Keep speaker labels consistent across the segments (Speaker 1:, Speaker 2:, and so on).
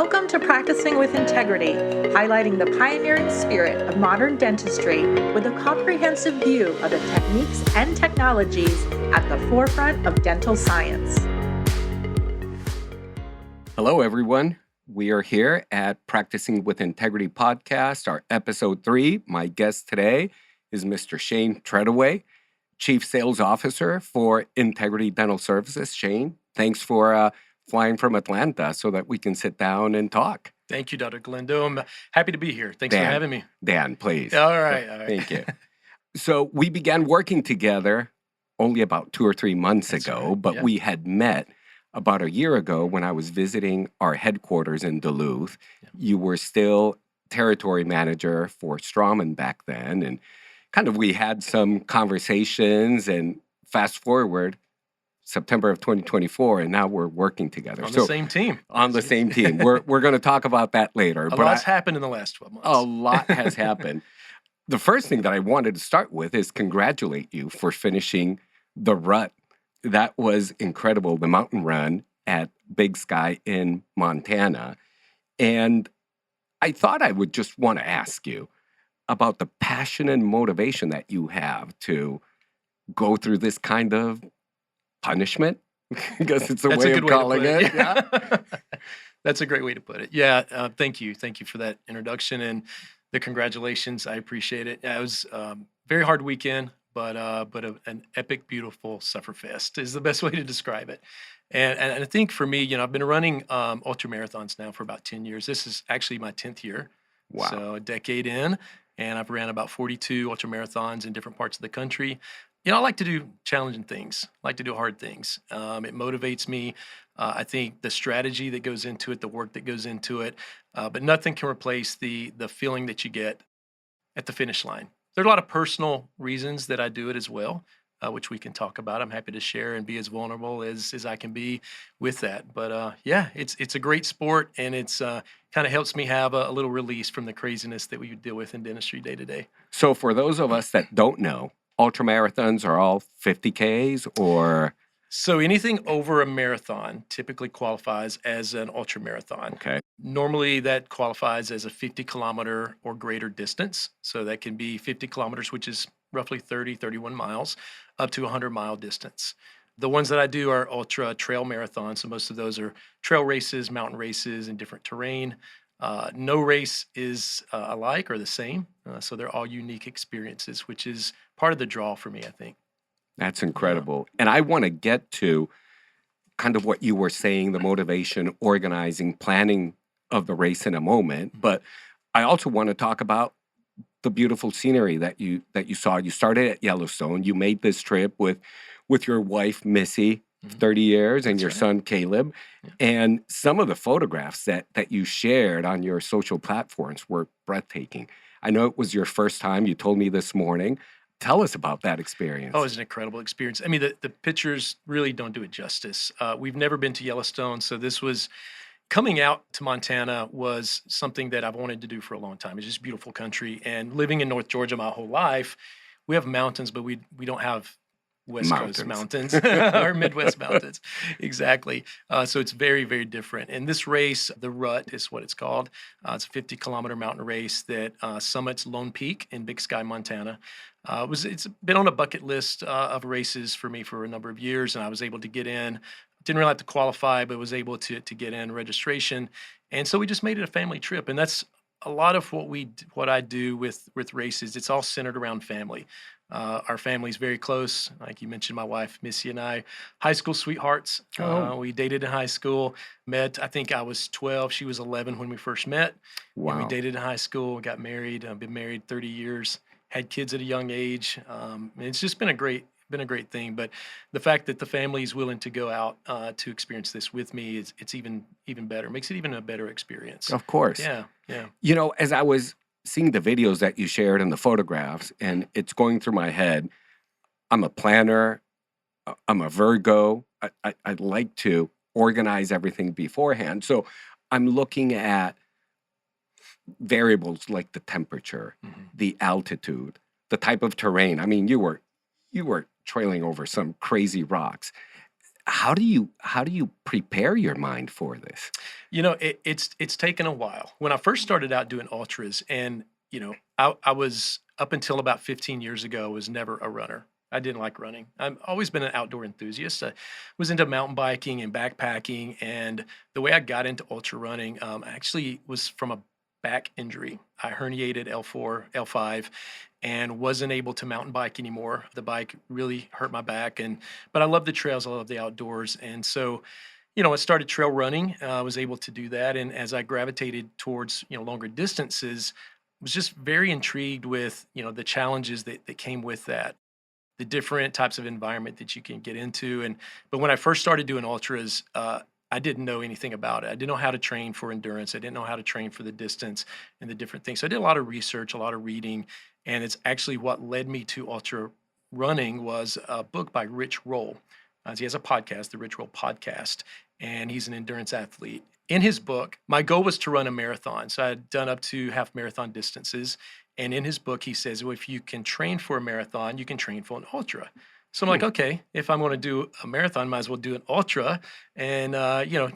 Speaker 1: Welcome to Practicing with Integrity, highlighting the pioneering spirit of modern dentistry with a comprehensive view of the techniques and technologies at the forefront of dental science.
Speaker 2: Hello, everyone. We are here at Practicing with Integrity podcast, our episode 3. My guest today is Mr. Shane Treadaway, Chief Sales Officer for Integrity Dental Services. Shane, thanks for flying from Atlanta so that we can sit down and talk.
Speaker 3: Thank you, Dr. Glendo. I'm happy to be here. Thanks for having me.
Speaker 2: Dan, please.
Speaker 3: All right.
Speaker 2: Thank you. So we began working together only about 2 or 3 months ago,
Speaker 3: right.
Speaker 2: but we had met about a year ago when I was visiting our headquarters in Duluth. You were still territory manager for Straumann back then, and we had some conversations, and fast forward September of 2024, and now we're working together.
Speaker 3: On the same team.
Speaker 2: On the same team. We're going to talk about that later.
Speaker 3: A lot's happened in the last 12 months.
Speaker 2: A lot has happened. The first thing that I wanted to start with is congratulate you for finishing the rut. That was incredible, the mountain run at Big Sky in Montana. And I thought I would just want to ask you about the passion and motivation that you have to go through this kind of punishment. I guess it's a way of calling it.
Speaker 3: Yeah. That's a great way to put it. Yeah. Thank you. Thank you for that introduction and the congratulations. I appreciate it. It was a very hard weekend, but an epic, beautiful sufferfest is the best way to describe it. And I think for me, I've been running ultra marathons now for about 10 years. This is actually my 10th year.
Speaker 2: Wow.
Speaker 3: So a decade in, and I've ran about 42 ultra marathons in different parts of the country. I like to do challenging things, like to do hard things. It motivates me. I think the strategy that goes into it, the work that goes into it, but nothing can replace the feeling that you get at the finish line. There are a lot of personal reasons that I do it as well, which we can talk about. I'm happy to share and be as vulnerable as I can be with that. But it's a great sport, and it's kind of helps me have a little release from the craziness that we deal with in dentistry day to day.
Speaker 2: So for those of us that don't know, ultramarathons are all 50Ks or?
Speaker 3: So anything over a marathon typically qualifies as an ultramarathon.
Speaker 2: Okay.
Speaker 3: Normally that qualifies as a 50-kilometer or greater distance. So that can be 50 kilometers, which is roughly 31 miles, up to a 100-mile distance. The ones that I do are ultra trail marathons. So most of those are trail races, mountain races, and different terrain. No race is alike or the same. So they're all unique experiences, which is part of the draw for me, I think.
Speaker 2: That's incredible. Yeah. And I want to get to kind of what you were saying, the motivation, organizing, planning of the race in a moment. But I also want to talk about the beautiful scenery that you saw. You started at Yellowstone. You made this trip with your wife, Missy, 30 years, and your son, Caleb. Yeah. And some of the photographs that you shared on your social platforms were breathtaking. I know it was your first time. You told me this morning. Tell us about that experience.
Speaker 3: Oh, it was an incredible experience. I mean, the pictures really don't do it justice. We've never been to Yellowstone, so this was coming out to Montana was something that I've wanted to do for a long time. It's just beautiful country. And living in North Georgia my whole life, we have mountains, but we don't have West Coast mountains or Midwest mountains. Exactly. So it's very, very different. And this race, the Rut is what it's called. It's a 50-kilometer mountain race that summits Lone Peak in Big Sky, Montana. It's been on a bucket list of races for me for a number of years, and I was able to get in. Didn't really have to qualify, but was able to get in registration. And so we just made it a family trip. And that's a lot of what I do with races. It's all centered around family. Our family's very close. Like you mentioned, my wife, Missy, and I, high school sweethearts. We dated in high school, met, I think I was 12. She was 11 when we first met.
Speaker 2: Wow.
Speaker 3: And we dated in high school, got married. I've been married 30 years, had kids at a young age. It's just been a great thing. But the fact that the family is willing to go out to experience this with me, it's even better. Makes it even a better experience.
Speaker 2: Of course.
Speaker 3: Yeah.
Speaker 2: As I was seeing the videos that you shared and the photographs, and it's going through my head, I'm a planner, I'm a Virgo, I like to organize everything beforehand. So I'm looking at variables like the temperature, the altitude, the type of terrain. I mean, you were trailing over some crazy rocks. how do you prepare your mind for this?
Speaker 3: It's taken a while. When I first started out doing ultras, and I was up until about 15 years ago, I was never a runner. I didn't like running. I've always been an outdoor enthusiast. I was into mountain biking and backpacking, and the way I got into ultra running actually was from a back injury. I herniated L4, L5, and wasn't able to mountain bike anymore. The bike really hurt my back, but I love the trails. I love the outdoors, and so I started trail running. I was able to do that, and as I gravitated towards longer distances, was just very intrigued with the challenges that came with that, the different types of environment that you can get into. But when I first started doing ultras, I didn't know anything about it. I didn't know how to train for endurance. I didn't know how to train for the distance and the different things. So I did a lot of research, a lot of reading, and it's actually what led me to ultra running was a book by Rich Roll. He has a podcast, the Rich Roll Podcast, and he's an endurance athlete. In his book, my goal was to run a marathon. So I had done up to half marathon distances. And in his book, he says, well, if you can train for a marathon, you can train for an ultra. So I'm like, okay, if I'm going to do a marathon, might as well do an ultra, and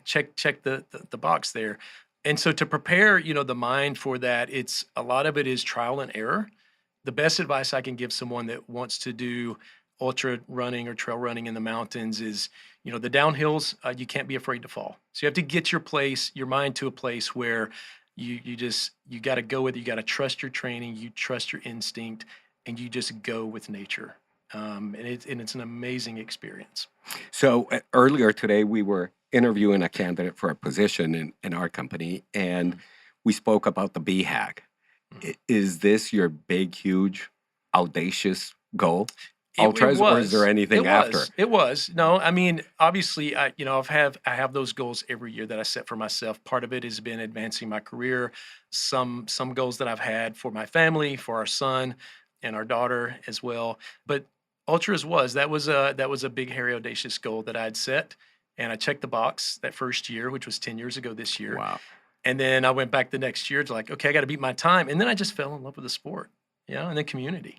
Speaker 3: check the box there. And so to prepare, the mind for that, it's a lot of it is trial and error. The best advice I can give someone that wants to do ultra running or trail running in the mountains is, the downhills, you can't be afraid to fall. So you have to get your mind to a place where you got to go with it. You got to trust your training, you trust your instinct, and you just go with nature. And it's an amazing experience.
Speaker 2: So earlier today, we were interviewing a candidate for a position in our company, and we spoke about the BHAG. Is this your big, huge, audacious goal? Ultras, or is there anything after?
Speaker 3: It was. No, I mean, obviously, I have those goals every year that I set for myself. Part of it has been advancing my career. Some goals that I've had for my family, for our son and our daughter as well. But ultras that was a big, hairy, audacious goal that I had set, and I checked the box that first year, which was 10 years ago this year.
Speaker 2: Wow.
Speaker 3: And then I went back the next year to like, okay, I got to beat my time, and then I just fell in love with the sport, and the community.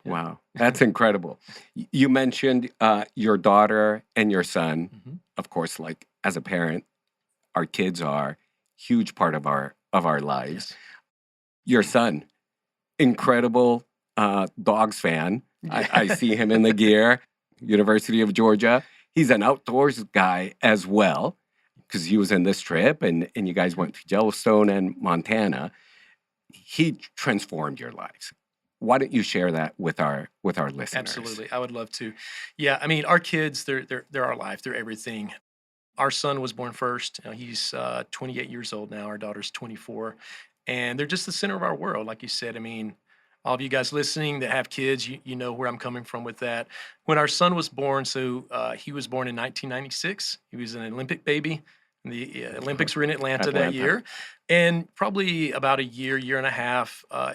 Speaker 3: Yeah.
Speaker 2: Wow, that's incredible. You mentioned your daughter and your son. Of course, like as a parent, our kids are huge part of our lives.
Speaker 3: Yes.
Speaker 2: Your son, incredible dogs fan. I see him in the gear. University of Georgia. He's an outdoors guy as well, because he was in this trip, and you guys went to Yellowstone and Montana. He transformed your lives. Why don't you share that with our listeners?
Speaker 3: Absolutely, I would love to. Yeah, I mean, our kids, they're our life. They're everything. Our son was born first. He's 28 years old now. Our daughter's 24, and they're just the center of our world, like you said. I mean, all of you guys listening that have kids, you know where I'm coming from with that. When our son was born, so he was born in 1996. He was an Olympic baby. The Olympics were in Atlanta that year, and probably about a year and a half, of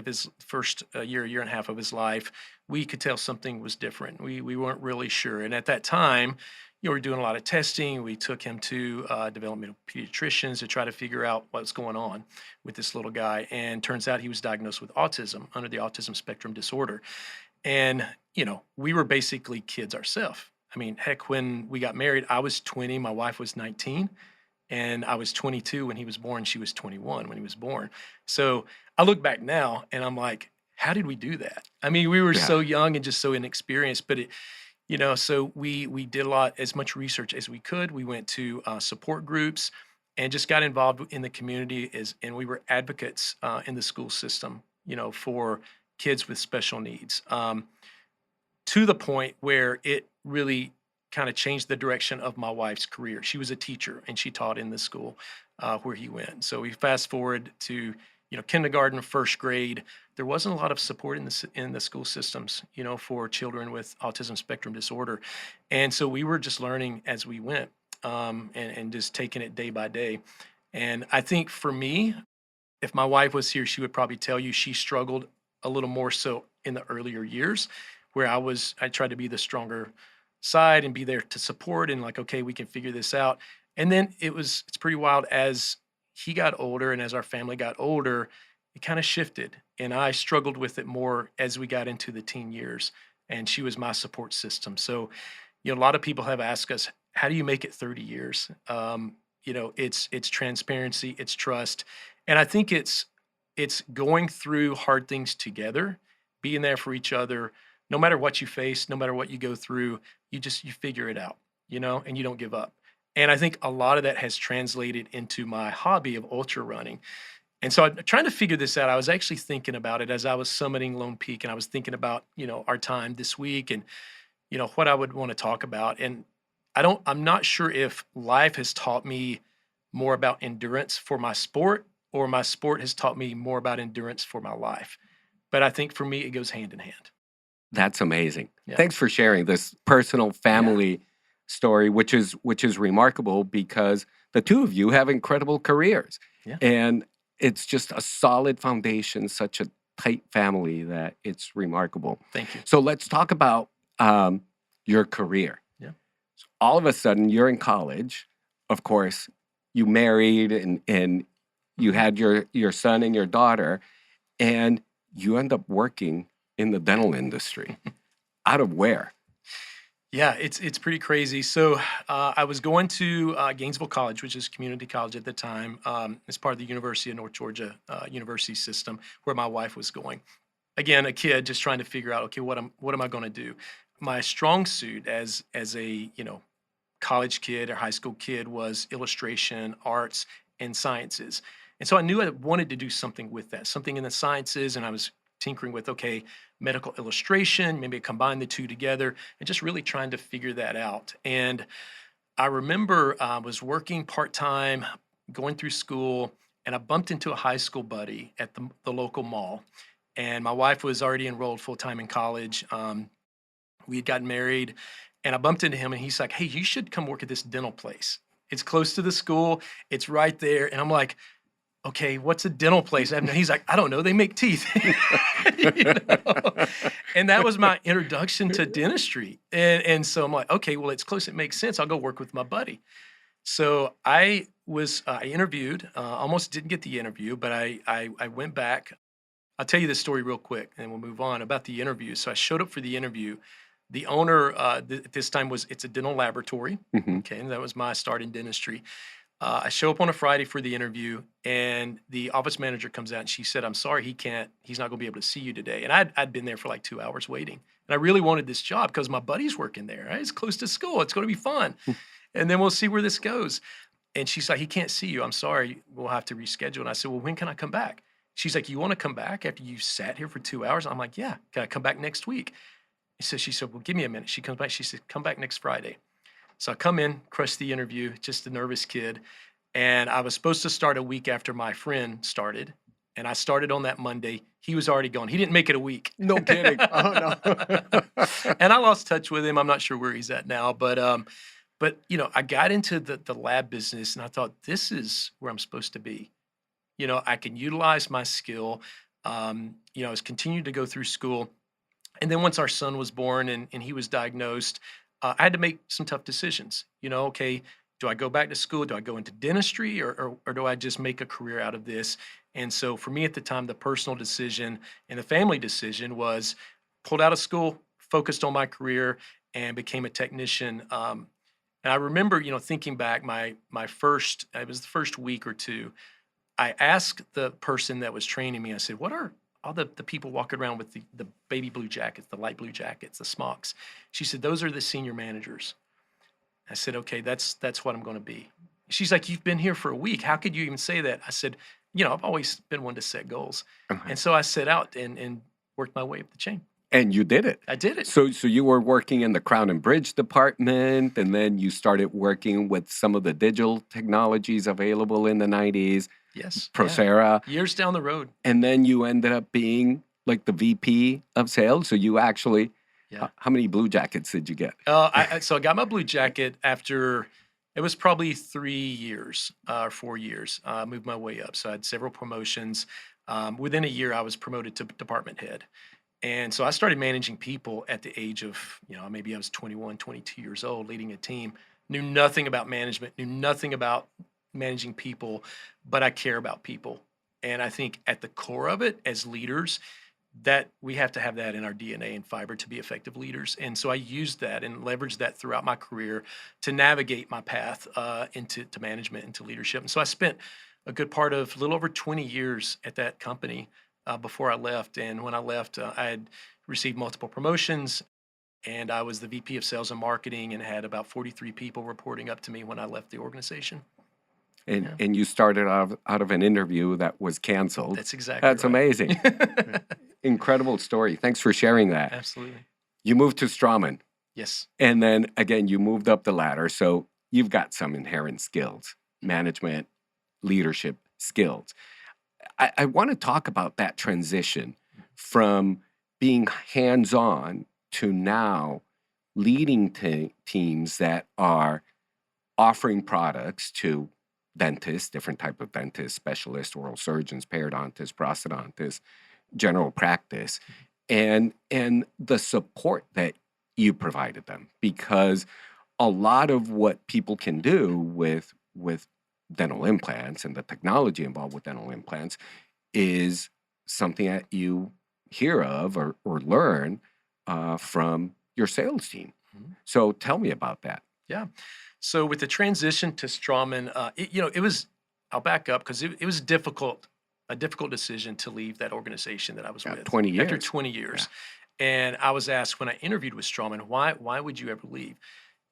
Speaker 3: his first year and a half of his life, we could tell something was different. We weren't really sure, and at that time, we were doing a lot of testing. We took him to developmental pediatricians to try to figure out what's going on with this little guy, and turns out he was diagnosed with autism, under the autism spectrum disorder, and we were basically kids ourselves. I mean, heck, when we got married, I was 20, my wife was 19, and I was 22 when he was born. She was 21 when he was born. So I look back now and I'm like, how did we do that? I mean, we were so young and just so inexperienced, but so we did as much research as we could. We went to support groups and just got involved in the community and we were advocates in the school system, for kids with special needs. To the point where it really kind of changed the direction of my wife's career. She was a teacher and she taught in the school where he went. So we fast forward to kindergarten, first grade. There wasn't a lot of support in the school systems, for children with autism spectrum disorder, and so we were just learning as we went, and just taking it day by day. And I think for me, if my wife was here, she would probably tell you she struggled a little more so in the earlier years, where I tried to be the stronger side and be there to support and like, okay, we can figure this out. And then it's pretty wild as he got older and as our family got older, it kind of shifted. And I struggled with it more as we got into the teen years, and she was my support system. So, a lot of people have asked us, how do you make it 30 years? It's transparency, it's trust. And I think it's going through hard things together, being there for each other, no matter what you face, no matter what you go through, you figure it out, and you don't give up. And I think a lot of that has translated into my hobby of ultra running. And so I'm trying to figure this out. I was actually thinking about it as I was summiting Lone Peak, and I was thinking about, our time this week and, what I would want to talk about. And I'm not sure if life has taught me more about endurance for my sport, or my sport has taught me more about endurance for my life. But I think for me, it goes hand in hand.
Speaker 2: That's amazing.
Speaker 3: Yeah.
Speaker 2: Thanks for sharing this personal family story, which is remarkable because the two of you have incredible careers.
Speaker 3: Yeah.
Speaker 2: And it's just a solid foundation, such a tight family that it's remarkable.
Speaker 3: Thank you.
Speaker 2: So let's talk about your career.
Speaker 3: Yeah.
Speaker 2: So all of a sudden, you're in college. Of course, you married and you had your son and your daughter, and you end up working in the dental industry. Out of where?
Speaker 3: Yeah, it's pretty crazy. So I was going to Gainesville College, which is community college at the time, as part of the University of North Georgia university system, where my wife was going. Again, a kid just trying to figure out, okay, what am I going to do? My strong suit as a college kid or high school kid was illustration, arts, and sciences. And so I knew I wanted to do something with that, something in the sciences, and I was tinkering with, okay, medical illustration, maybe combine the two together, and just really trying to figure that out. And I remember I was working part-time, going through school, and I bumped into a high school buddy at the local mall. And my wife was already enrolled full-time in college. We had gotten married, and I bumped into him, and he's like, hey, you should come work at this dental place. It's close to the school. It's right there. And I'm like, okay, what's a dental place? And he's like, I don't know. They make teeth. And that was my introduction to dentistry. And so I'm like, okay, well, it's close. It makes sense. I'll go work with my buddy. So I interviewed, almost didn't get the interview, but I went back. I'll tell you this story real quick, and we'll move on about the interview. So I showed up for the interview. The owner at this time it's a dental laboratory.
Speaker 2: Mm-hmm.
Speaker 3: Okay, and that was my start in dentistry. I show up on a Friday for the interview, and the office manager comes out, and she said, I'm sorry, he's not going to be able to see you today. And I'd been there for like 2 hours waiting. And I really wanted this job because my buddy's working there. Right? It's close to school. It's going to be fun. And then we'll see where this goes. And she's like, he can't see you. I'm sorry. We'll have to reschedule. And I said, well, when can I come back? She's like, you want to come back after you sat here for 2 hours? I'm like, yeah. Can I come back next week? She said, well, give me a minute. She comes back. She said, come back next Friday. So I come in, crush the interview, just a nervous kid. And I was supposed to start a week after my friend started. And I started on that Monday. He was already gone. He didn't make it a week.
Speaker 2: No kidding. Oh, no.
Speaker 3: And I lost touch with him. I'm not sure where he's at now. But I got into the lab business, and I thought, this is where I'm supposed to be. I can utilize my skill. I was continuing to go through school. And then once our son was born and he was diagnosed, I had to make some tough decisions. Okay, do I go back to school? Do I go into dentistry, or do I just make a career out of this? And so for me at the time, the personal decision and the family decision was pulled out of school, focused on my career, and became a technician. And I remember, thinking back, it was the first week or two, I asked the person that was training me, I said, what are all the people walking around with the baby blue jackets, the light blue jackets, the smocks? She said, those are the senior managers. I said, okay, that's what I'm going to be. She's like, you've been here for a week. How could you even say that? I said, I've always been one to set goals.
Speaker 2: Okay.
Speaker 3: And so I set out and worked my way up the chain.
Speaker 2: And you did it.
Speaker 3: I did it.
Speaker 2: So you were working in the Crown and Bridge department, and then you started working with some of the digital technologies available in the 90s.
Speaker 3: Yes.
Speaker 2: Procera.
Speaker 3: Yeah. Years down the road.
Speaker 2: And then you ended up being like the VP of sales. So you actually, how many blue jackets did you get?
Speaker 3: So I got my blue jacket after, it was probably 3 years, 4 years. I moved my way up. So I had several promotions. Within a year, I was promoted to department head. And so I started managing people at the age of, maybe I was 21, 22 years old, leading a team. Knew nothing about management, knew nothing about managing people, but I care about people. And I think at the core of it, as leaders, that we have to have that in our DNA and fiber to be effective leaders. And so I used that and leveraged that throughout my career to navigate my path into management, into leadership. And so I spent a good part of a little over 20 years at that company before I left. And when I left, I had received multiple promotions, and I was the VP of sales and marketing and had about 43 people reporting up to me when I left the organization.
Speaker 2: And you started out of an interview that was canceled.
Speaker 3: That's exactly
Speaker 2: That's
Speaker 3: right.
Speaker 2: amazing. Incredible story. Thanks for sharing that.
Speaker 3: Absolutely.
Speaker 2: You moved to Strawman,
Speaker 3: Yes.
Speaker 2: and then again, you moved up the ladder. So you've got some inherent skills, management, leadership skills. I want to talk about that transition from being hands-on to now leading teams that are offering products to dentists, different type of dentists, specialists, oral surgeons, periodontists, prosthodontists, general practice, and the support that you provided them, because a lot of what people can do with dental implants and the technology involved with dental implants is something that you hear of or learn from your sales team.
Speaker 3: Mhm.
Speaker 2: So tell me about that.
Speaker 3: Yeah. So with the transition to Strawman, it was, I'll back up because it was a difficult decision to leave that organization that I was with
Speaker 2: 20 years.
Speaker 3: after 20 years. And I was asked when I interviewed with Strawman, why would you ever leave?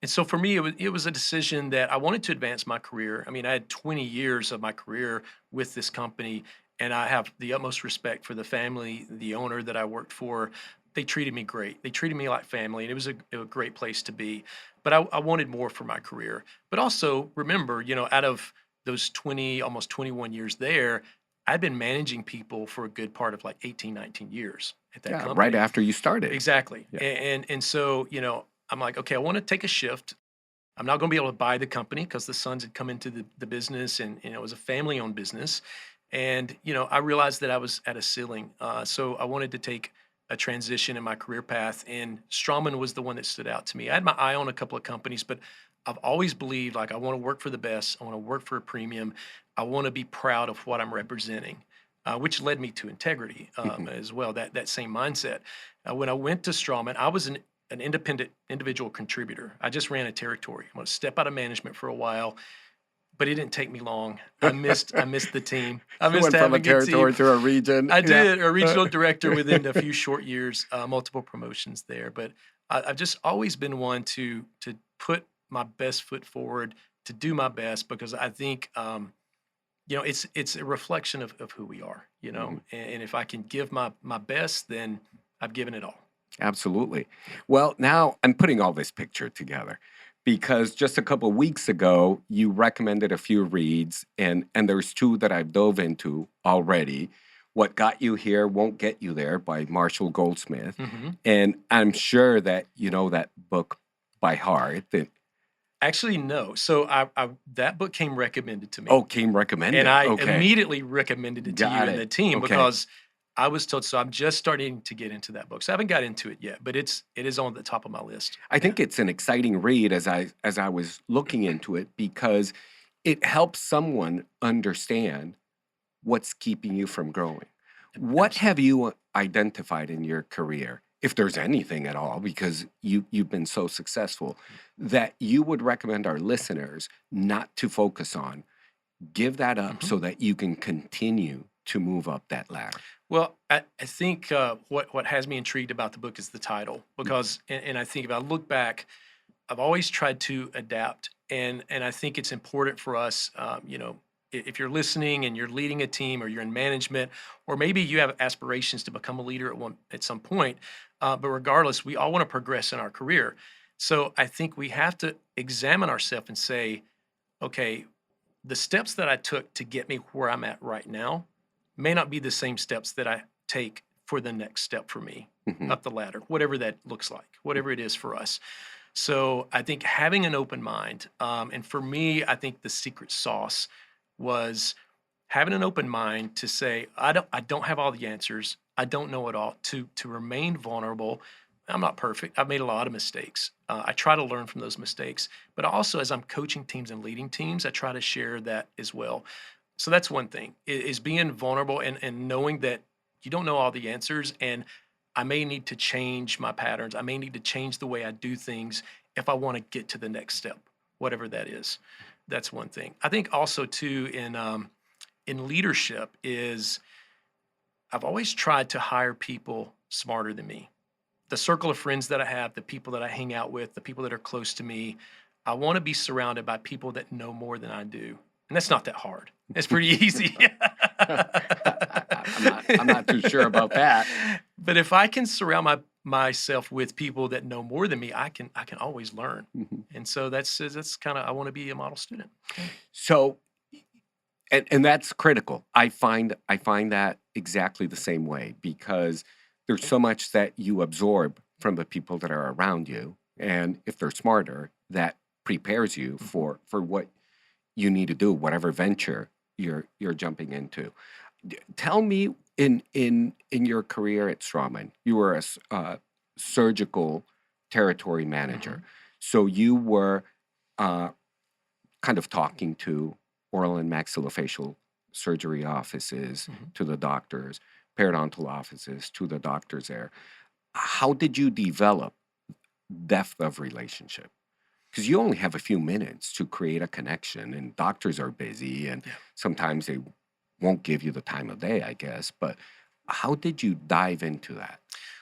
Speaker 3: And so for me, it was a decision that I wanted to advance my career. I mean, I had 20 years of my career with this company, and I have the utmost respect for the family, the owner that I worked for. They treated me great. They treated me like family, and it was a great place to be. But I wanted more for my career. But also remember, out of those 20, almost 21 years there, I'd been managing people for a good part of like 18, 19 years at that company.
Speaker 2: Right after you started.
Speaker 3: Exactly.
Speaker 2: Yeah.
Speaker 3: And so, I'm like, okay, I want to take a shift. I'm not going to be able to buy the company because the sons had come into the business, and it was a family-owned business. And I realized that I was at a ceiling. So I wanted to take a transition in my career path, and Strawman was the one that stood out to me. I had my eye on a couple of companies, but I've always believed like I want to work for the best. I want to work for a premium. I want to be proud of what I'm representing, which led me to integrity as well. That same mindset. When I went to Strawman, I was an independent individual contributor. I just ran a territory. I'm going to step out of management for a while, but it didn't take me long. I missed the team. I missed
Speaker 2: went from a
Speaker 3: having a
Speaker 2: territory
Speaker 3: team.
Speaker 2: to a region.
Speaker 3: I did, a regional director within a few short years, multiple promotions there. But I've just always been one to put my best foot forward, to do my best, because I think it's a reflection of who we are, and if I can give my best, then I've given it all.
Speaker 2: Absolutely. Well, now I'm putting all this picture together because just a couple of weeks ago, you recommended a few reads, and there's two that I've dove into already. What Got You Here Won't Get You There by Marshall Goldsmith.
Speaker 3: Mm-hmm.
Speaker 2: And I'm sure that you know that book by heart.
Speaker 3: Actually, no. So I that book came recommended to me.
Speaker 2: Oh, came recommended.
Speaker 3: And I
Speaker 2: Okay.
Speaker 3: immediately recommended it to you
Speaker 2: Got
Speaker 3: and
Speaker 2: it.
Speaker 3: the team
Speaker 2: Okay.
Speaker 3: because I was told. So I'm just starting to get into that book. So I haven't got into it yet, but it is on the top of my list.
Speaker 2: I think it's an exciting read as I was looking into it, because it helps someone understand what's keeping you from growing. What have you identified in your career, if there's anything at all, because you've been so successful, that you would recommend our listeners not to focus on? Give that up so that you can continue to move up that ladder.
Speaker 3: Well, I think what has me intrigued about the book is the title, because, and I think if I look back, I've always tried to adapt, and I think it's important for us, if you're listening and you're leading a team, or you're in management, or maybe you have aspirations to become a leader at some point, but regardless, we all want to progress in our career. So I think we have to examine ourselves and say, okay, the steps that I took to get me where I'm at right now may not be the same steps that I take for the next step for me up the ladder, whatever that looks like, whatever it is for us. So I think having an open mind, and for me, I think the secret sauce was having an open mind to say, I don't have all the answers. I don't know it all. To remain vulnerable. I'm not perfect. I've made a lot of mistakes. I try to learn from those mistakes, but also as I'm coaching teams and leading teams, I try to share that as well. So that's one thing, is being vulnerable and knowing that you don't know all the answers, and I may need to change my patterns. I may need to change the way I do things if I want to get to the next step, whatever that is. That's one thing. I think also too in leadership is I've always tried to hire people smarter than me. The circle of friends that I have, the people that I hang out with, the people that are close to me, I want to be surrounded by people that know more than I do. And that's not that hard. It's pretty easy.
Speaker 2: I'm not too sure about that.
Speaker 3: But if I can surround myself with people that know more than me, I can always learn.
Speaker 2: Mhm.
Speaker 3: And so that's kind of I want to be a model student.
Speaker 2: So, and that's critical. I find that exactly the same way, because there's so much that you absorb from the people that are around you, and if they're smarter, that prepares you for what you need to do, whatever venture you're jumping into. Tell me, in your career at Strawman, you were a surgical territory manager, so you were uh, kind of talking to oral and maxillofacial surgery offices, to the doctors, periodontal offices, to the doctors there. How did you develop depth of relationship? Because you only have a few minutes to create a connection, and doctors are busy, and
Speaker 3: Yeah.
Speaker 2: sometimes they won't give you the time of day, I guess. But how did you dive into that?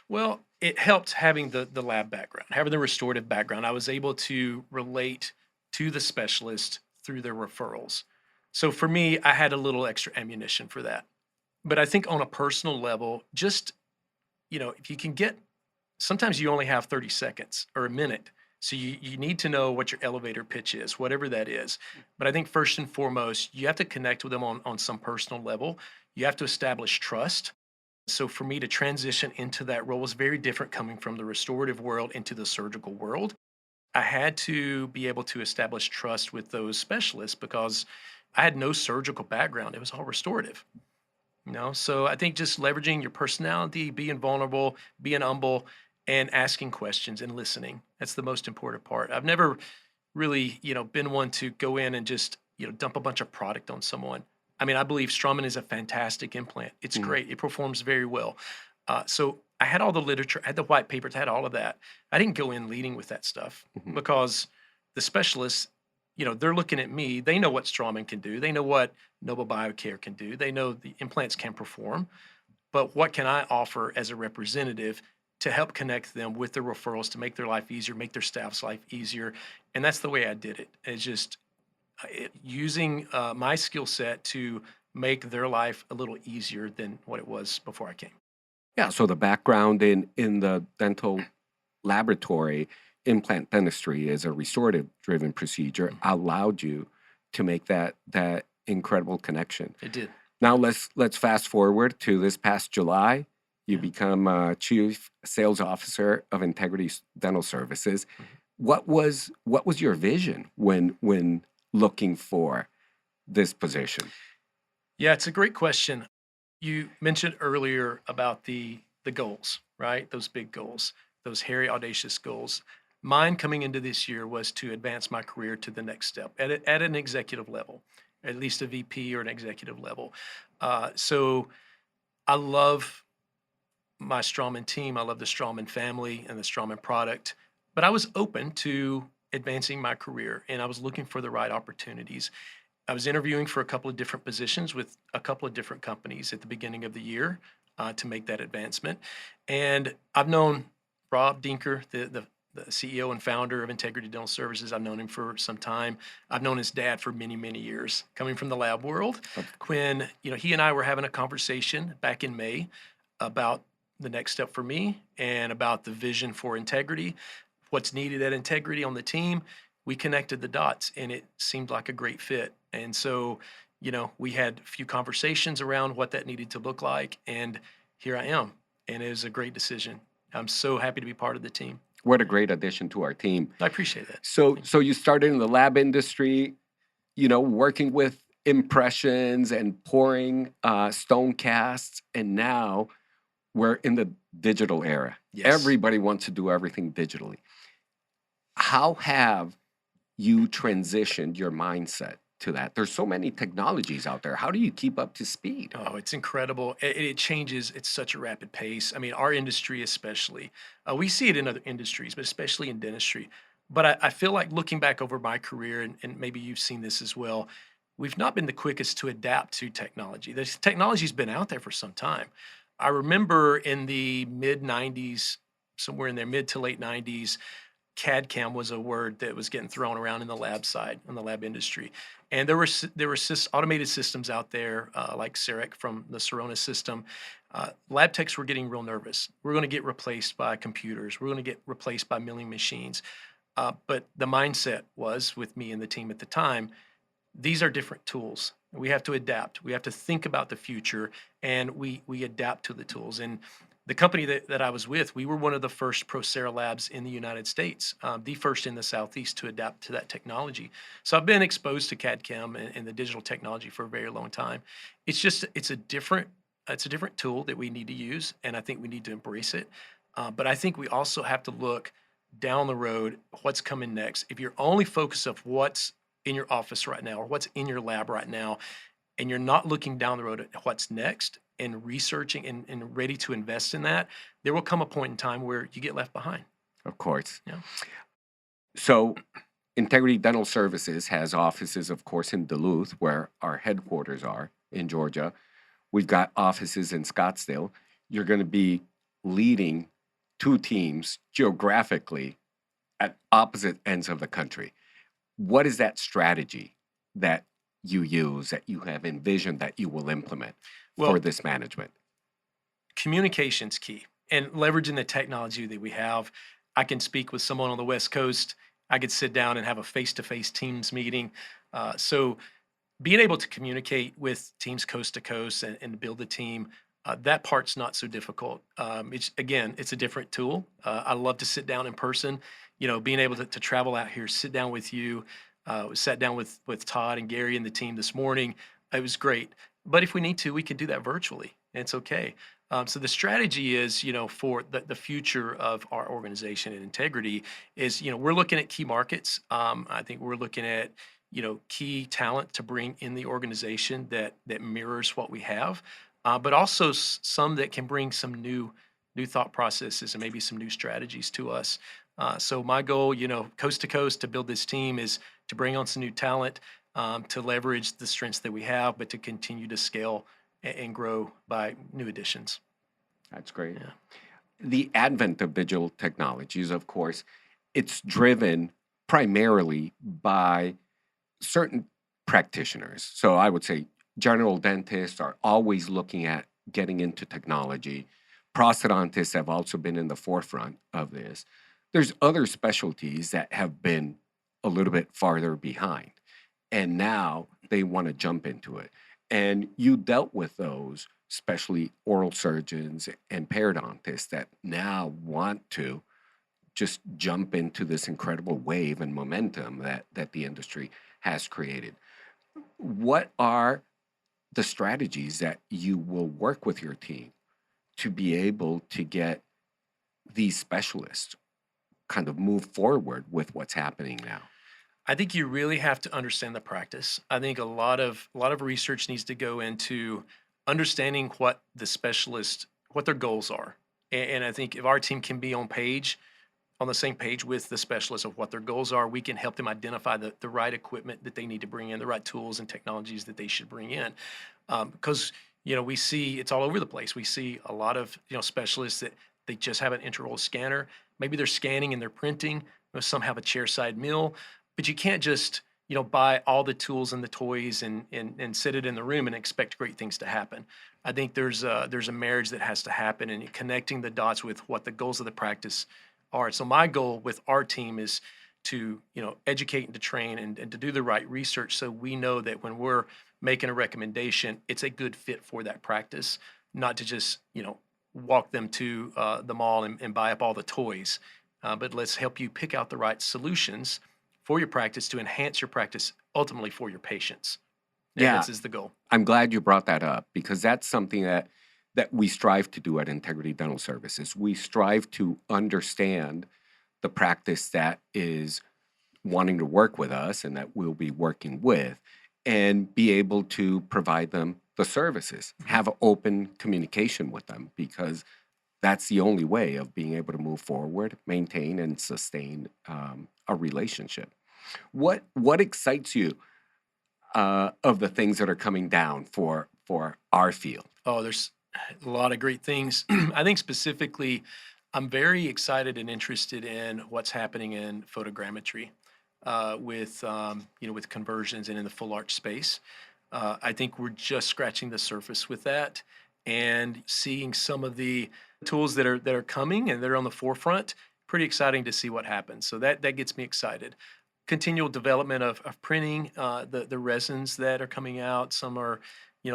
Speaker 3: Well, it helped having the lab background, having the restorative background. I was able to relate to the specialist through their referrals. So for me, I had a little extra ammunition for that. But I think on a personal level, just, if you can get, sometimes you only have 30 seconds or a minute. So you need to know what your elevator pitch is, whatever that is. But I think first and foremost, you have to connect with them on some personal level. You have to establish trust. So for me to transition into that role was very different coming from the restorative world into the surgical world. I had to be able to establish trust with those specialists because I had no surgical background. It was all restorative. So I think just leveraging your personality, being vulnerable, being humble, and asking questions and listening. That's the most important part. I've never really, been one to go in and just, dump a bunch of product on someone. I mean, I believe Straumann is a fantastic implant. It's
Speaker 2: Mm.
Speaker 3: great. It performs very well. So I had all the literature, I had the white papers, I had all of that. I didn't go in leading with that stuff
Speaker 2: Mhm.
Speaker 3: because the specialists, they're looking at me. They know what Straumann can do. They know what Noble Biocare can do. They know the implants can perform. But what can I offer as a representative to help connect them with their referrals to make their life easier, make their staff's life easier? And that's the way I did it. It's just using my skill set to make their life a little easier than what it was before I came.
Speaker 2: Yeah, so the background in the dental laboratory, implant dentistry is a restorative driven procedure, allowed you to make that incredible connection.
Speaker 3: It did.
Speaker 2: Now let's fast forward to this past July. You
Speaker 3: Yeah.
Speaker 2: become Chief Sales Officer of Integrity Dental Services.
Speaker 3: Mhm.
Speaker 2: What was your vision when looking for this position?
Speaker 3: Yeah, it's a great question. You mentioned earlier about the goals, right? Those big goals, those hairy, audacious goals. Mine coming into this year was to advance my career to the next step at an executive level, at least a VP or an executive level. So I love my Strawman team. I love the Strawman family and the Strawman product, but I was open to advancing my career and I was looking for the right opportunities. I was interviewing for a couple of different positions with a couple of different companies at the beginning of the year to make that advancement. And I've known Rob Dinker, the CEO and founder of Integrity Dental Services. I've known him for some time. I've known his dad for many, many years, coming from the lab world. When he and I were having a conversation back in May about the next step for me and about the vision for Integrity, what's needed at Integrity on the team, we connected the dots and it seemed like a great fit. And so, we had a few conversations around what that needed to look like. And here I am. And it was a great decision. I'm so happy to be part of the team.
Speaker 2: What a great addition to our team.
Speaker 3: I appreciate that.
Speaker 2: So you started in the lab industry, working with impressions and pouring stone casts, and now we're in the digital era.
Speaker 3: Yes.
Speaker 2: Everybody wants to do everything digitally. How have you transitioned your mindset to that? There's so many technologies out there. How do you keep up to speed?
Speaker 3: Oh, it's incredible. It changes at such a rapid pace. I mean, our industry, especially, we see it in other industries, but especially in dentistry. But I feel like looking back over my career, and maybe you've seen this as well, we've not been the quickest to adapt to technology. This technology's been out there for some time. I remember in the mid 90s, somewhere in there, mid to late 90s, CAD CAM was a word that was getting thrown around in the lab side, in the lab industry. And there were automated systems out there like Cerec from the Sorona system. Lab techs were getting real nervous. We're going to get replaced by computers. We're going to get replaced by milling machines. But the mindset was, with me and the team at the time, these are different tools. We have to adapt. We have to think about the future, and we adapt to the tools. And the company that I was with, we were one of the first Procera labs in the United States, the first in the Southeast to adapt to that technology. So I've been exposed to CAD CAM and the digital technology for a very long time. It's a different tool that we need to use, and I think we need to embrace it. But I think we also have to look down the road, what's coming next. If you're only focused of what's in your office right now or what's in your lab right now, and you're not looking down the road at what's next and researching and ready to invest in that, there will come a point in time where you get left behind.
Speaker 2: Of course.
Speaker 3: Yeah.
Speaker 2: So, Integrity Dental Services has offices, of course, in Duluth, where our headquarters are in Georgia. We've got offices in Scottsdale. You're going to be leading two teams geographically at opposite ends of the country. What is that strategy that you use, that you have envisioned, that you will implement
Speaker 3: Well,
Speaker 2: for this management?
Speaker 3: communication's key, and leveraging the technology that we have. I can speak with someone on the West Coast. I could sit down and have a face-to-face Teams meeting. So being able to communicate with teams coast to coast and build a team, that part's not so difficult. It's a different tool. I love to sit down in person. Being able to travel out here, sit down with you. Sat down with Todd and Gary and the team this morning. It was great. But if we need to, we can do that virtually. And it's okay. So the strategy is, for the future of our organization and integrity is, we're looking at key markets. I think we're looking at, key talent to bring in the organization that mirrors what we have, but also some that can bring some new thought processes and maybe some new strategies to us. So my goal, coast to coast to build this team is to bring on some new talent, to leverage the strengths that we have, but to continue to scale and grow by new additions.
Speaker 2: That's great.
Speaker 3: Yeah.
Speaker 2: The advent of digital technologies, of course, it's driven primarily by certain practitioners. So I would say general dentists are always looking at getting into technology. Prosthodontists have also been in the forefront of this. There's other specialties that have been a little bit farther behind, and now they want to jump into it. And you dealt with those, especially oral surgeons and periodontists that now want to just jump into this incredible wave and momentum that the industry has created. What are the strategies that you will work with your team to be able to get these specialists kind of move forward with what's happening now?
Speaker 3: I think you really have to understand the practice. I think a lot of research needs to go into understanding what the specialist, what their goals are. And I think if our team can be on the same page with the specialists of what their goals are, we can help them identify the right equipment that they need to bring in, the right tools and technologies that they should bring in. Because we see it's all over the place. We see a lot of specialists that they just have an intraoral scanner. Maybe they're scanning and they're printing. Some have a chairside mill, but you can't just buy all the tools and the toys and sit it in the room and expect great things to happen. I think there's a marriage that has to happen, and connecting the dots with what the goals of the practice are. So my goal with our team is to educate and to train and to do the right research, so we know that when we're making a recommendation, it's a good fit for that practice, not to just walk them to the mall and buy up all the toys, but let's help you pick out the right solutions for your practice to enhance your practice ultimately for your patients. And
Speaker 2: Yeah,
Speaker 3: this is the goal.
Speaker 2: I'm glad you brought that up because that's something that we strive to do at Integrity Dental Services. We strive to understand the practice that is wanting to work with us and that we'll be working with, and be able to provide them the services, have open communication with them, because that's the only way of being able to move forward, maintain, and sustain a relationship. What excites you of the things that are coming down for our field?
Speaker 3: Oh, there's a lot of great things. I think specifically, I'm very excited and interested in what's happening in photogrammetry with with conversions and in the full arch space. I think we're just scratching the surface with that, and seeing some of the tools that are coming and they're on the forefront. Pretty exciting to see what happens. So that gets me excited. Continual development of printing, the resins that are coming out. Some are,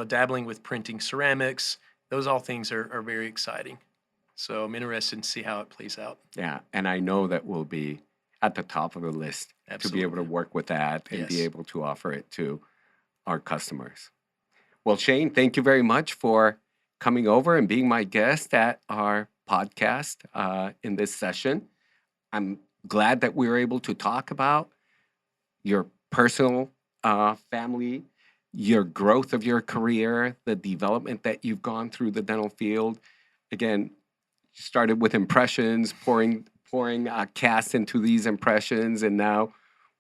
Speaker 3: dabbling with printing ceramics. Those all things are very exciting. So I'm interested to see how it plays out.
Speaker 2: Yeah, and I know that will be at the top of the list to be able to
Speaker 3: Absolutely.
Speaker 2: work with that and be
Speaker 3: Yes.
Speaker 2: able to offer it to our customers. Well, Shane, thank you very much for coming over and being my guest at our podcast in this session. I'm glad that we were able to talk about your personal family, your growth of your career, the development that you've gone through the dental field. Again, you started with impressions, pouring cast into these impressions, and now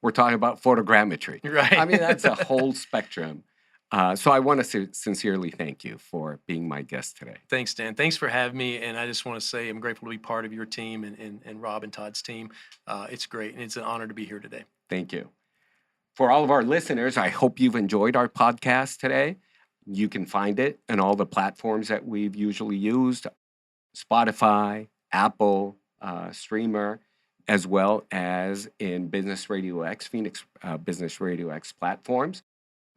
Speaker 2: we're talking about photogrammetry.
Speaker 3: Right.
Speaker 2: I mean, that's a whole spectrum. So I want to sincerely thank you for being my guest today.
Speaker 3: Thanks, Dan. Thanks for having me. And I just want to say I'm grateful to be part of your team and Rob and Todd's team. It's great. And it's an honor to be here today.
Speaker 2: Thank you. For all of our listeners, I hope you've enjoyed our podcast today. You can find it in all the platforms that we've usually used: Spotify, Apple, Streamer, as well as in Business RadioX, Phoenix Business RadioX platforms.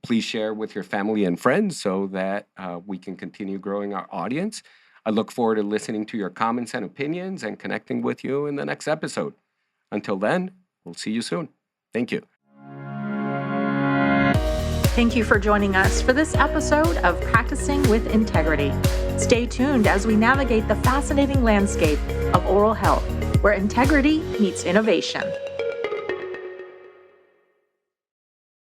Speaker 2: Please share with your family and friends so that we can continue growing our audience. I look forward to listening to your comments and opinions and connecting with you in the next episode. Until then, we'll see you soon. Thank you.
Speaker 1: Thank you for joining us for this episode of Practicing with Integrity. Stay tuned as we navigate the fascinating landscape of oral health, where integrity meets innovation.